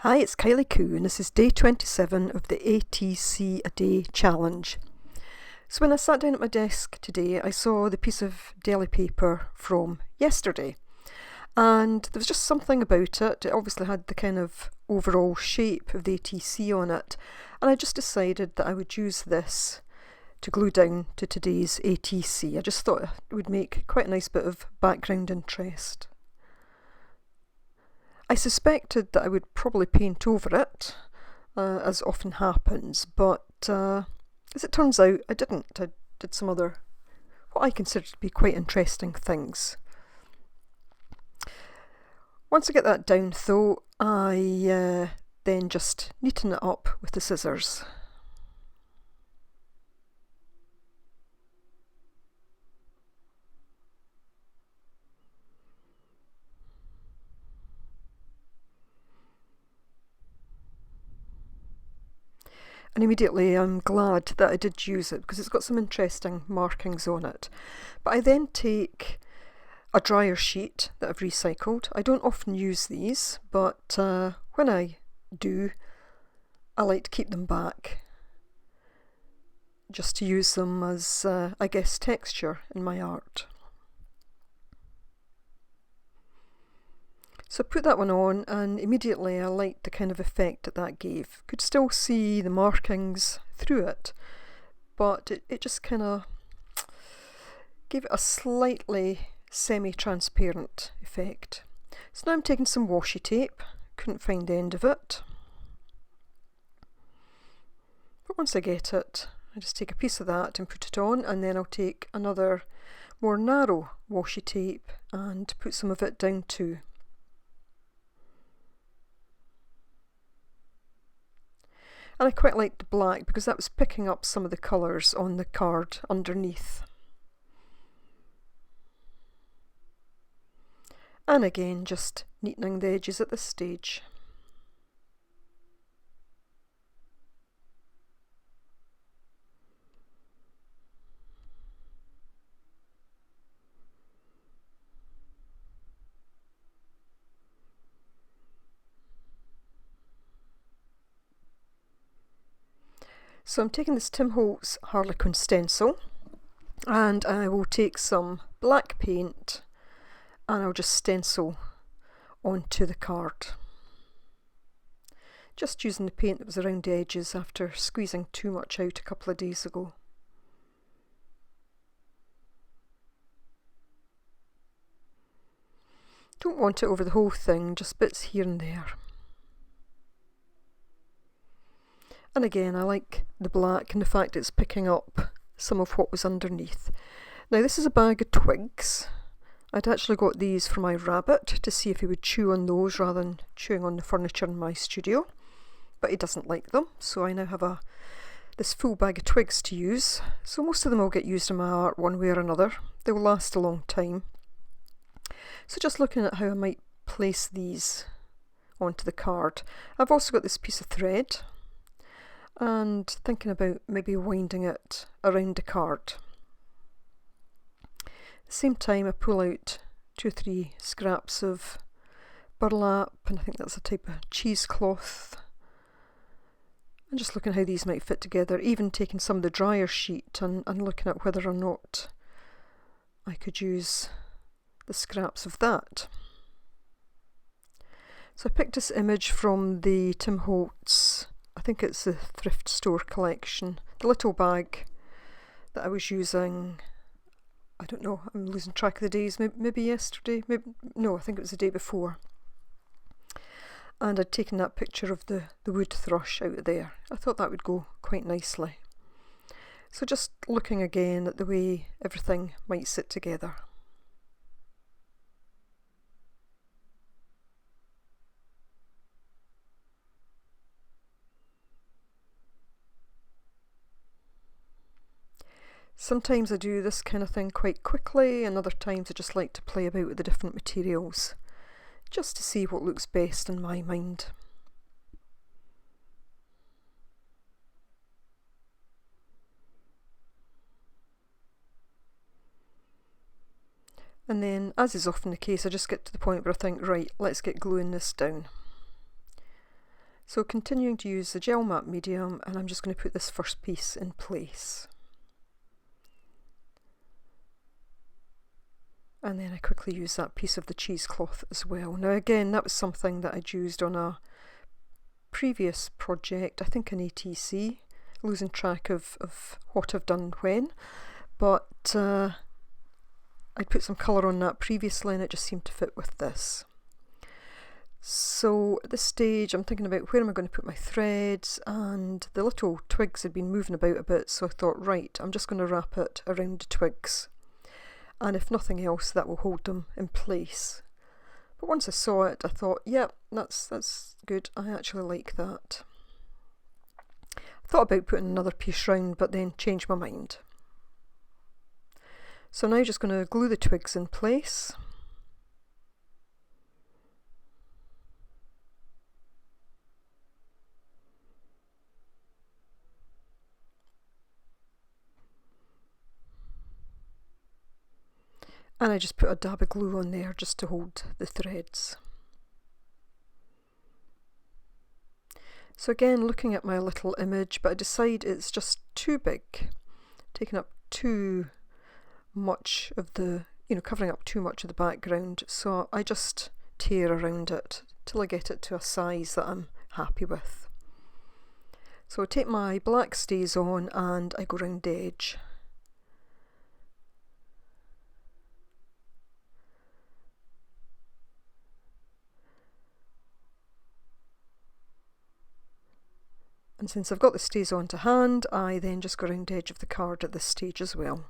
Hi, it's Kylie Koo, and this is day 27 of the ATC a Day challenge. So when I sat down at my desk today, I saw the piece of deli paper from yesterday, and there was just something about it. It obviously had the kind of overall shape of the ATC on it, and I just decided that I would use this to glue down to today's ATC. I just thought it would make quite a nice bit of background interest. I suspected that I would probably paint over it, as often happens, but as it turns out, I didn't. I did some other, what I consider to be quite interesting things. Once I get that down though, I then just neaten it up with the scissors. And immediately I'm glad that I did use it because it's got some interesting markings on it. But I then take a dryer sheet that I've recycled. I don't often use these, but when I do, I like to keep them back just to use them as, I guess, texture in my art. So I put that one on, and immediately I liked the kind of effect that gave. Could still see the markings through it, but it just kind of gave it a slightly semi-transparent effect. So now I'm taking some washi tape. Couldn't find the end of it. But once I get it, I just take a piece of that and put it on, and then I'll take another more narrow washi tape and put some of it down too. And I quite liked the black because that was picking up some of the colours on the card underneath. And again, just neatening the edges at this stage. So I'm taking this Tim Holtz Harlequin stencil, and I will take some black paint and I'll just stencil onto the card. Just using the paint that was around the edges after squeezing too much out a couple of days ago. Don't want it over the whole thing, just bits here and there. And again, I like the black and the fact it's picking up some of what was underneath. Now this is a bag of twigs. I'd actually got these for my rabbit to see if he would chew on those rather than chewing on the furniture in my studio. But he doesn't like them, so I now have this full bag of twigs to use. So most of them will get used in my art one way or another. They will last a long time. So just looking at how I might place these onto the card. I've also got this piece of thread, and thinking about maybe winding it around the card. At the same time, I pull out 2 or 3 scraps of burlap, and I think that's a type of cheesecloth. And just looking how these might fit together, even taking some of the dryer sheet and looking at whether or not I could use the scraps of that. So I picked this image from the Tim Holtz, I think it's the thrift store collection, the little bag that I was using, I don't know, I'm losing track of the days, maybe yesterday, no, I think it was the day before. And I'd taken that picture of the wood thrush out of there. I thought that would go quite nicely. So just looking again at the way everything might sit together. Sometimes I do this kind of thing quite quickly, and other times I just like to play about with the different materials, just to see what looks best in my mind. And then, as is often the case, I just get to the point where I think, right, let's get gluing this down. So continuing to use the gel matte medium, and I'm just going to put this first piece in place. And then I quickly use that piece of the cheesecloth as well. Now again, that was something that I'd used on a previous project, I think an ATC, losing track of what I've done when, but I'd put some colour on that previously and it just seemed to fit with this. So at this stage I'm thinking about where am I going to put my threads, and the little twigs had been moving about a bit, so I thought, right, I'm just going to wrap it around the twigs, and if nothing else that will hold them in place. But once I saw it I thought, yep, that's good, I actually like that. I thought about putting another piece round but then changed my mind. So now I'm just going to glue the twigs in place. And I just put a dab of glue on there just to hold the threads. So again, looking at my little image, but I decide it's just too big, taking up too much of the, covering up too much of the background, so I just tear around it till I get it to a size that I'm happy with. So I take my black StazOn and I go round the edge. And since I've got the StazOn to hand, I then just go around the edge of the card at this stage as well.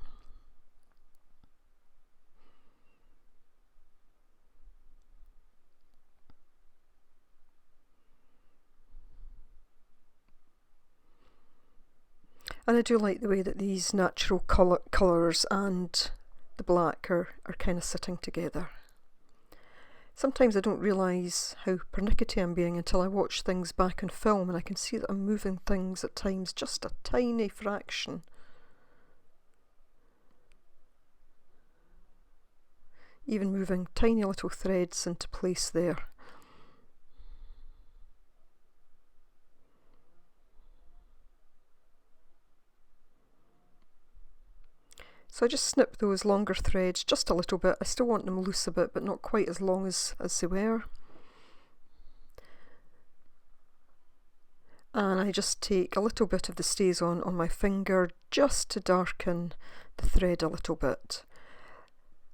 And I do like the way that these natural colours and the black are kind of sitting together. Sometimes I don't realise how pernickety I'm being until I watch things back on film and I can see that I'm moving things at times just a tiny fraction. Even moving tiny little threads into place there. So I just snip those longer threads just a little bit. I still want them loose a bit, but not quite as long as they were. And I just take a little bit of the StazOn on my finger just to darken the thread a little bit.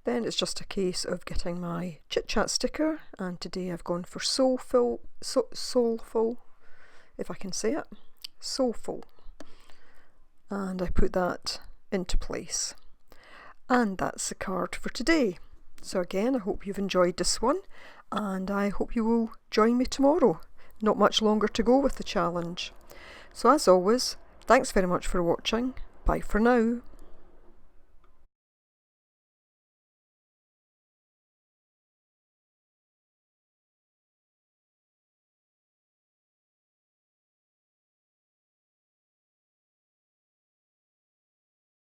Then it's just a case of getting my Chit Chat sticker, and today I've gone for Soulful, if I can say it, Soulful. And I put that into place. And that's the card for today. So again, I hope you've enjoyed this one, and I hope you will join me tomorrow. Not much longer to go with the challenge. So as always, thanks very much for watching. Bye for now.